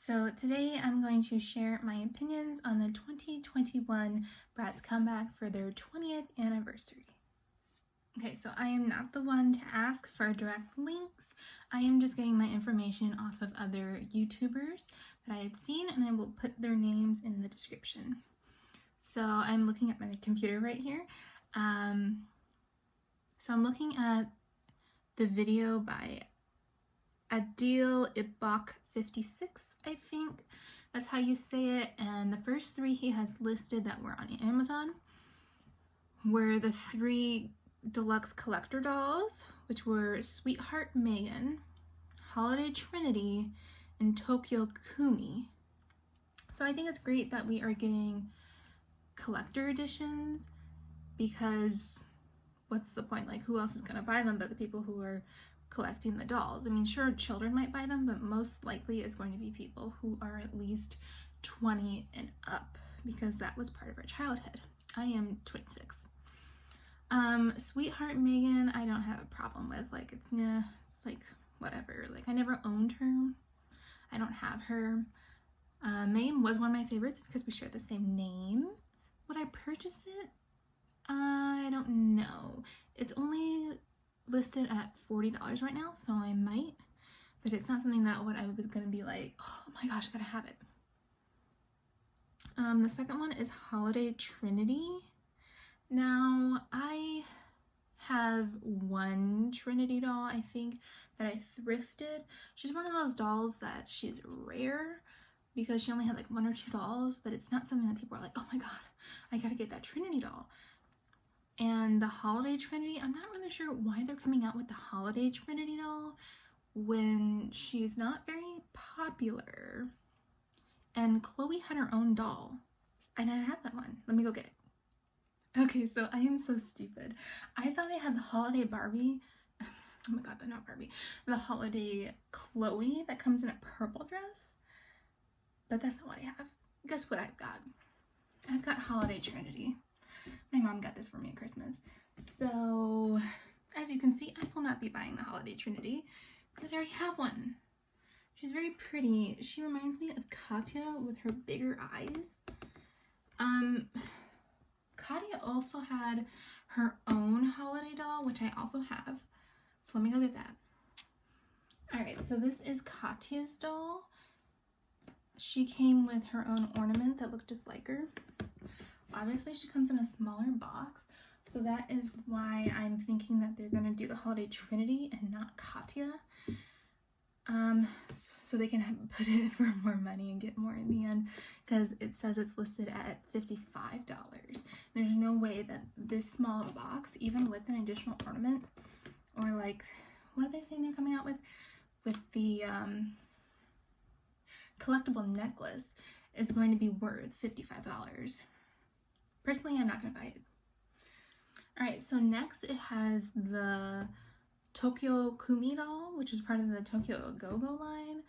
So today I'm going to share my opinions on the 2021 Bratz comeback for their 20th anniversary. Okay, so I am not the one to ask for direct links. I am just getting my information off of other YouTubers that I have seen, and I will put their names in the description. So I'm looking at my computer right here. So I'm looking at the video by Adil Ibak 56, I think that's how you say it, and the first three he has listed that were on Amazon were the 3 deluxe collector dolls, which were Sweetheart Megan, Holiday Trinity, and Tokyo Kumi. So I think it's great that we are getting collector editions, because what's the point? Like, who else is gonna buy them but the people who are collecting the dolls? I mean, sure, children might buy them, but most likely it's going to be people who are at least 20 and up, because that was part of our childhood. I am 26. Sweetheart Megan, I don't have a problem with. Like, it's like whatever. Like, I never owned her. I don't have her. Megan was one of my favorites because we share the same name. Would I purchase it? I don't know. It's only listed at $40 right now, so I might, but it's not something that I was gonna be like, oh my gosh, I gotta have it. The second one is Holiday Trinity. Now, I have one Trinity doll, I think, that I thrifted. She's one of those dolls that she's rare because she only had like 1 or 2 dolls, but it's not something that people are like, oh my god, I gotta get that Trinity doll. And the Holiday Trinity, I'm not really sure why they're coming out with the Holiday Trinity doll when she's not very popular. And Chloe had her own doll, and I had that one. Let me go get it. Okay, so I am so stupid. I thought I had the Holiday Barbie. Oh my god, not Barbie. The Holiday Chloe that comes in a purple dress. But that's not what I have. Guess what I've got? I've got Holiday Trinity. My mom got this for me at Christmas. So, as you can see, I will not be buying the Holiday Trinity because I already have one. She's very pretty. She reminds me of Katya with her bigger eyes. Katya also had her own holiday doll, which I also have. So let me go get that. Alright, so this is Katya's doll. She came with her own ornament that looked just like her. Obviously, she comes in a smaller box, so that is why I'm thinking that they're going to do the Holiday Trinity and not Katya. So they can put it for more money and get more in the end, because it says it's listed at $55. There's no way that this small of a box, even with an additional ornament, or like, what are they saying they're coming out with the collectible necklace, is going to be worth $55. Personally, I'm not going to buy it. Alright, so next it has the Tokyo Kumi doll, which is part of the Tokyo Go-Go line.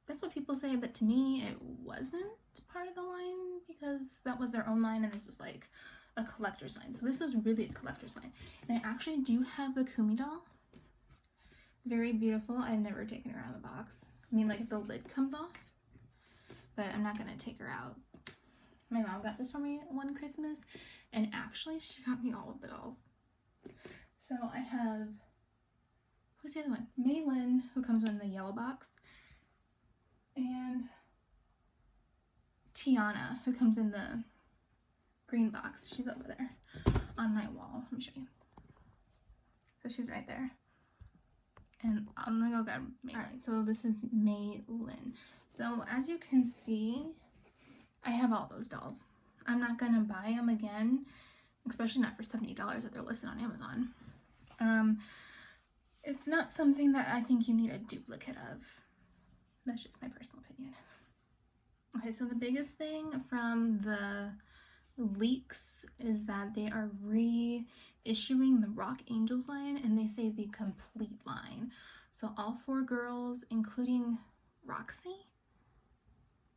That's what people say, but to me, it wasn't part of the line because that was their own line and this was like a collector's line. So this was really a collector's line. And I actually do have the Kumi doll. Very beautiful. I've never taken her out of the box. I mean, like, the lid comes off, but I'm not going to take her out. My mom got this for me one Christmas, and actually she got me all of the dolls. So I have, who's the other one? Maylin, who comes in the yellow box, and Tiana, who comes in the green box. She's over there on my wall. Let me show you. So she's right there. And I'm gonna go grab Maylin. Alright, so this is Maylin. So as you can see, I have all those dolls. I'm not gonna buy them again, especially not for $70 that they're listed on Amazon. It's not something that I think you need a duplicate of. That's just my personal opinion. Okay, so the biggest thing from the leaks is that they are reissuing the Rock Angels line, and they say the complete line. So all 4 girls, including Roxy.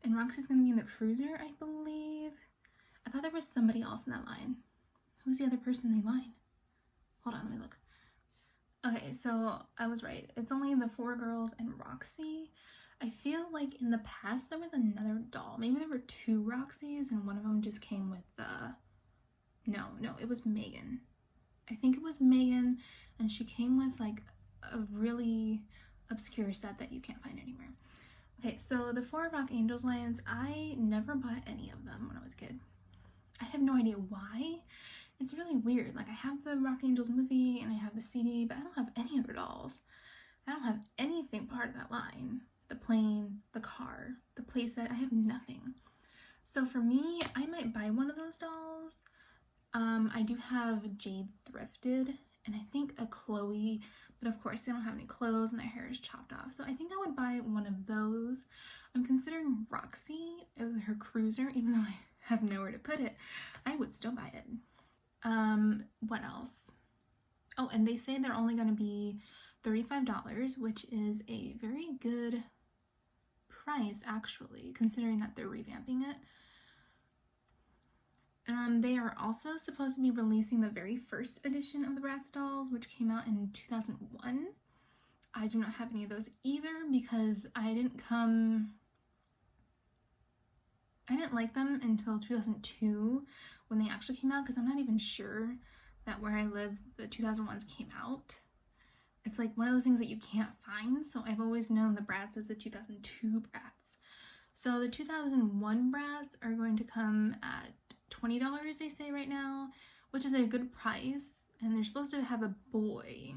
And Roxy's gonna be in the cruiser, I believe. I thought there was somebody else in that line. Who's the other person they line? Hold on, let me look. Okay, so I was right. It's only the 4 girls and Roxy. I feel like in the past there was another doll. Maybe there were two Roxy's and one of them just came with the... No, it was Megan. I think it was Megan, and she came with like a really obscure set that you can't find anywhere. Okay, so the 4 Rock Angels lines, I never bought any of them when I was a kid. I have no idea why. It's really weird. Like, I have the Rock Angels movie and I have a CD, but I don't have any other dolls. I don't have anything part of that line. The plane, the car, the playset, I have nothing. So for me, I might buy one of those dolls. I do have Jade thrifted, and I think a Chloe, but of course they don't have any clothes and their hair is chopped off. So I think I would buy one of those. I'm considering Roxy, her cruiser, even though I have nowhere to put it. I would still buy it. What else? Oh, and they say they're only going to be $35, which is a very good price actually, considering that they're revamping it. They are also supposed to be releasing the very first edition of the Bratz dolls, which came out in 2001. I do not have any of those either because I didn't like them until 2002 when they actually came out, because I'm not even sure that where I live the 2001s came out. It's like one of those things that you can't find, so I've always known the Bratz as the 2002 Bratz. So the 2001 Bratz are going to come at $20, they say right now, which is a good price, and they're supposed to have a boy.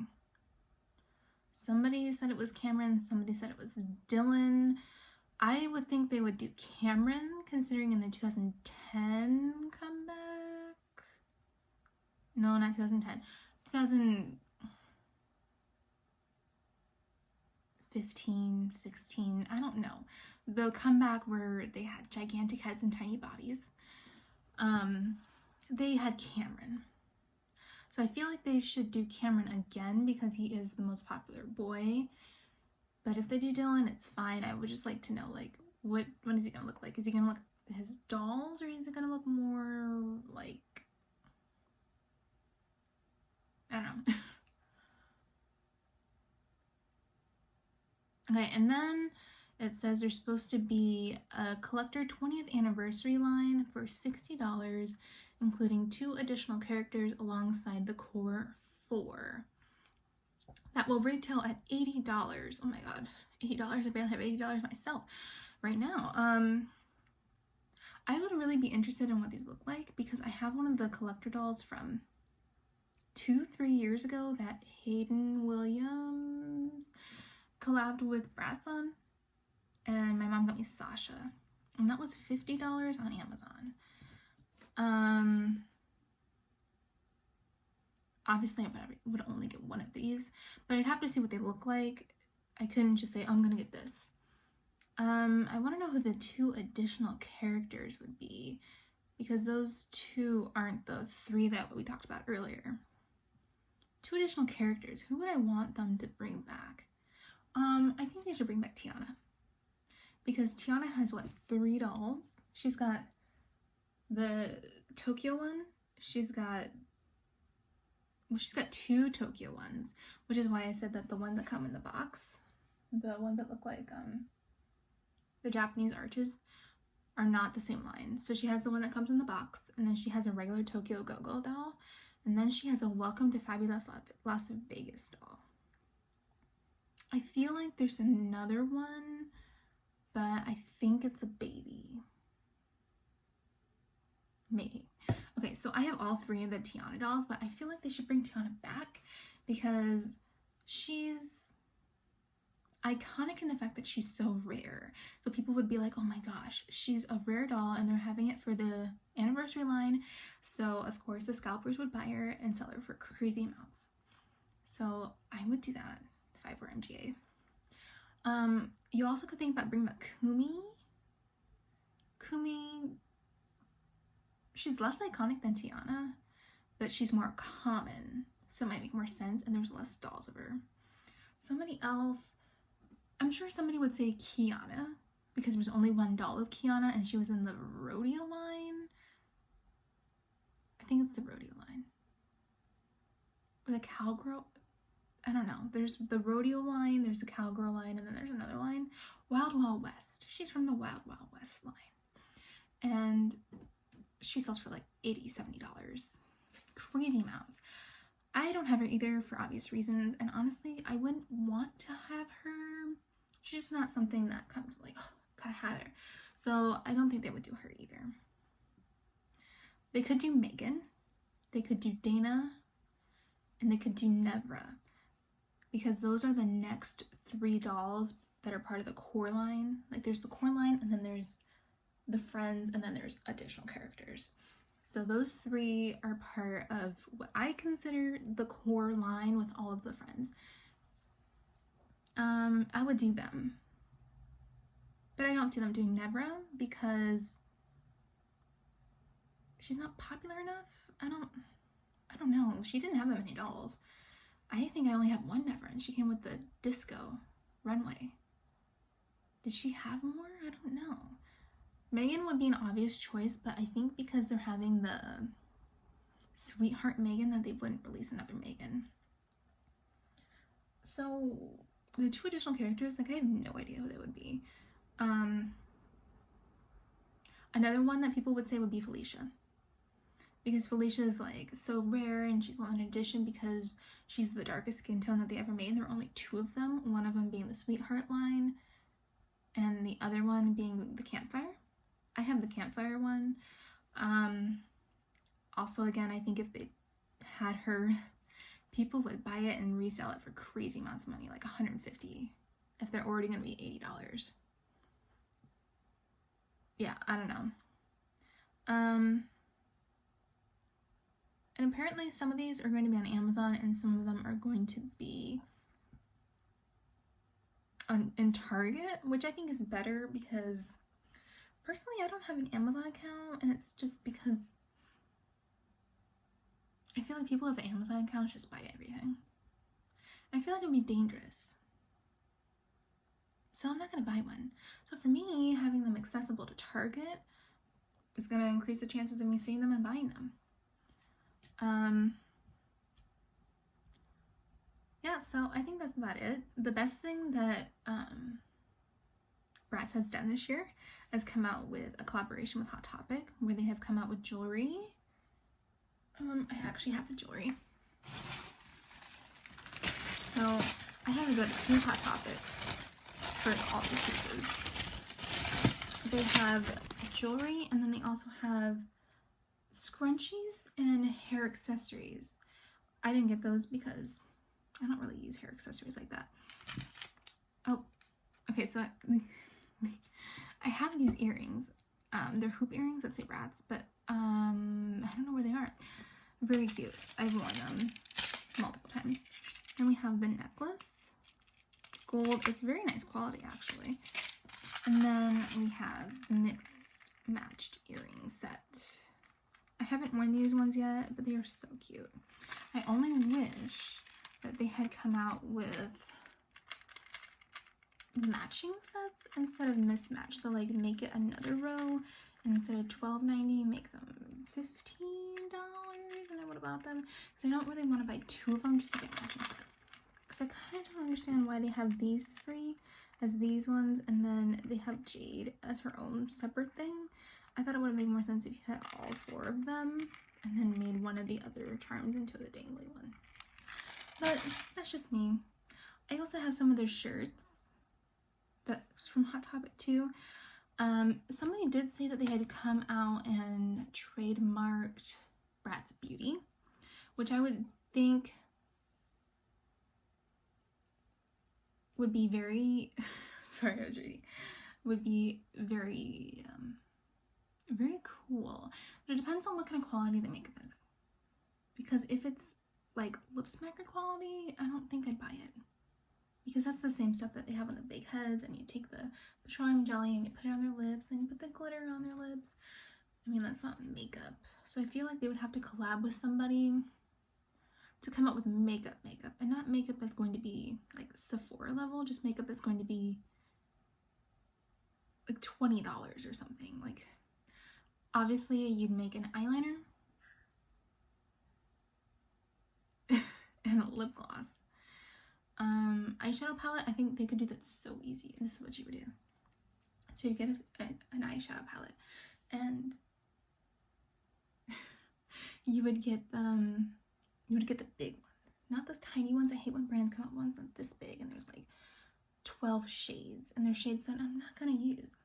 Somebody said it was Cameron, somebody said it was Dylan. I would think they would do Cameron, considering in the 2010 comeback. No, not 2010. 2015, 16, I don't know. The comeback where they had gigantic heads and tiny bodies. They had Cameron. So I feel like they should do Cameron again because he is the most popular boy. But if they do Dylan, it's fine. I would just like to know, like, what is he gonna look like? Is he gonna look like his dolls, or is it gonna look more like, I don't know. Okay, and then it says there's supposed to be a collector 20th anniversary line for $60, including 2 additional characters alongside the core 4. That will retail at $80. Oh my god, $80. I barely have $80 myself right now. I would really be interested in what these look like because I have one of the collector dolls from 2-3 years ago that Hayden Williams collabed with Bratz on, and my mom got me Sasha, and that was $50 on Amazon. Obviously I would only get one of these, but I'd have to see what they look like. I couldn't just say, oh, I'm gonna get this. I want to know who the 2 additional characters would be, because those 2 aren't the 3 that we talked about earlier. 2 additional characters. Who would I want them to bring back? I think they should bring back Tiana, because Tiana has, what, 3 dolls? She's got the Tokyo one. She's got 2 Tokyo ones, which is why I said that the ones that come in the box, the ones that look like the Japanese arches, are not the same line. So she has the one that comes in the box, and then she has a regular Tokyo Go-Go doll, and then she has a Welcome to Fabulous Las Vegas doll. I feel like there's another one, but I think it's a baby. Maybe. Okay, so I have all 3 of the Tiana dolls, but I feel like they should bring Tiana back because she's iconic in the fact that she's so rare. So people would be like, oh my gosh, she's a rare doll, and they're having it for the anniversary line. So of course the scalpers would buy her and sell her for crazy amounts. So I would do that if I were MGA. You also could think about bringing back Kumi. Kumi, she's less iconic than Tiana, but she's more common, so it might make more sense, and there's less dolls of her. Somebody else, I'm sure somebody would say Kiana, because there's only 1 doll of Kiana, and she was in the rodeo line. I think it's the rodeo line. Or the cowgirl. I don't know. There's the rodeo line, there's the cowgirl line, and then there's another line, Wild Wild West. She's from the Wild Wild West line. And she sells for like $80, $70. Crazy amounts. I don't have her either for obvious reasons, and honestly, I wouldn't want to have her. She's just not something that comes like, oh, gotta have her. So I don't think they would do her either. They could do Megan, they could do Dana, and they could do Nevra, because those are the next 3 dolls that are part of the core line. Like there's the core line, and then there's the friends, and then there's additional characters. So those 3 are part of what I consider the core line with all of the friends. I would do them. But I don't see them doing Nevra because she's not popular enough. I don't know. She didn't have that many dolls. I think I only have one Nevra, and she came with the disco runway. Did she have more? I don't know. Megan would be an obvious choice, but I think because they're having the Sweetheart Megan that they wouldn't release another Megan. So the 2 additional characters, like I have no idea who they would be. Another one that people would say would be Felicia. Because Felicia is like so rare and she's limited edition because she's the darkest skin tone that they ever made. There are only 2 of them, one of them being the Sweetheart line and the other one being the Campfire. I have the Campfire one. Also, again, I think if they had her, people would buy it and resell it for crazy amounts of money, like $150, if they're already going to be $80. Yeah, I don't know. And apparently some of these are going to be on Amazon and some of them are going to be in Target, which I think is better because personally I don't have an Amazon account, and it's just because I feel like people with Amazon accounts just buy everything. I feel like it would be dangerous. So I'm not going to buy one. So for me, having them accessible to Target is going to increase the chances of me seeing them and buying them. Yeah, so I think that's about it. The best thing that Bratz has done this year is come out with a collaboration with Hot Topic, where they have come out with jewelry. I actually have the jewelry. So I have to go to 2 Hot Topics for all the pieces. They have jewelry, and then they also have scrunchies and hair accessories. I didn't get those because I don't really use hair accessories like that. Oh, okay, so I have these earrings. They're hoop earrings that say Bratz, but I don't know where they are. Very cute. I've worn them multiple times. Then we have the necklace. Gold. It's very nice quality, actually. And then we have the mixed matched earring set. I haven't worn these ones yet, but they are so cute. I only wish that they had come out with matching sets instead of mismatched. So like make it another row, and instead of $12.90, make them $15, and I would have bought them. Because I don't really want to buy 2 of them just to get matching sets. Because I kind of don't understand why they have these 3 as these ones, and then they have Jade as her own separate thing. I thought it would have made more sense if you had all 4 of them, and then made one of the other charms into the dangly one. But that's just me. I also have some of their shirts that's from Hot Topic too. Somebody did say that they had come out and trademarked Bratz Beauty, which I would think would be very sorry, I was reading, would be very very cool. But it depends on what kind of quality the makeup is, because if it's like lip smacker quality, I don't think I'd buy it, because that's the same stuff that they have on the big heads, and you take the petroleum jelly and you put it on their lips, and you put the glitter on their lips. I mean, that's not makeup. So I feel like they would have to collab with somebody to come up with makeup, and not makeup that's going to be like Sephora level, just makeup that's going to be like $20 or something. Like, obviously you'd make an eyeliner and a lip gloss, eyeshadow palette, I think they could do that so easy. And this is what you would do. So you get an eyeshadow palette, and you would get the big ones, not those tiny ones. I hate when brands come out with ones like this big and there's like 12 shades, and they're shades that I'm not gonna use.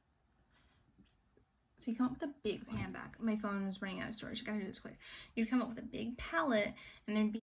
So you come up with a big handbag. My phone is running out of storage. I gotta do this quick. You'd come up with a big palette, and there'd be